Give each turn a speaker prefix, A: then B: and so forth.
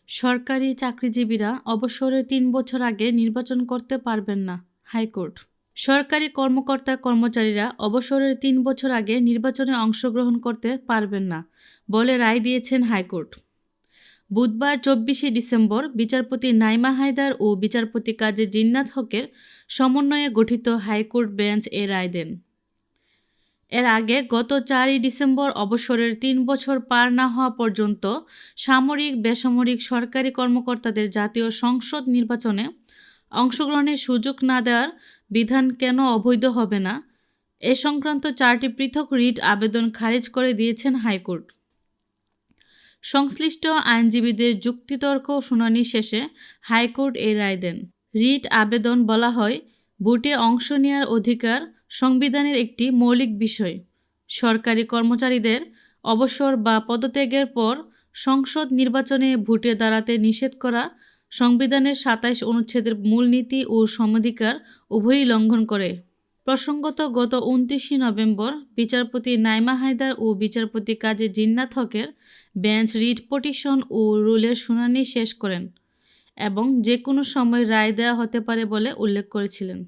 A: সরকারি চাকরিজীবীরা অবসরের ৩ বছর আগে নির্বাচন করতে পারবেন না, হাইকোর্ট। সরকারি কর্মকর্তা-কর্মচারীরা অবসরের ৩ বছর আগে নির্বাচনে অংশগ্রহণ করতে পারবেন না বলে রায় দিয়েছেন হাইকোর্ট। বুধবার ২৪শে ডিসেম্বর বিচারপতি নাইমা হায়দার ও বিচারপতি কাজী জিন্নাত হকের সমন্বয়ে গঠিত হাইকোর্ট বেঞ্চ এ রায় দেন। এর আগে গত ৪ই ডিসেম্বর অবসরের ৩ বছর পার না হওয়া পর্যন্ত সামরিক, বেসামরিক সরকারি কর্মকর্তাদের জাতীয় সংসদ নির্বাচনে অংশগ্রহণের সুযোগ না দেওয়ার বিধান কেন অবৈধ হবে না, এ সংক্রান্ত ৪টি পৃথক রিট আবেদন খারিজ করে দিয়েছেন হাইকোর্ট। সংশ্লিষ্ট আইনজীবীদের যুক্তিতর্ক শুনানি শেষে হাইকোর্ট এই রায় দেন। রিট আবেদন বলা হয়, ভোটে অংশ নেওয়ার অধিকার সংবিধানের একটি মৌলিক বিষয়। সরকারি কর্মচারীদের অবসর বা পদত্যাগের পর সংসদ নির্বাচনে ভোটে দাঁড়াতে নিষেধ করা সংবিধানের ২৭ অনুচ্ছেদের মূলনীতি ও সমাধিকার উভয়ই লঙ্ঘন করে। প্রসঙ্গত, গত ২৯শে নভেম্বর বিচারপতি নাইমা হায়দার ও বিচারপতি কাজী জিন্নাত হকের বেঞ্চ রিট পিটিশন ও রুলের শুনানি শেষ করেন এবং যে কোনো সময় রায় দেওয়া হতে পারে বলে উল্লেখ করেছিলেন।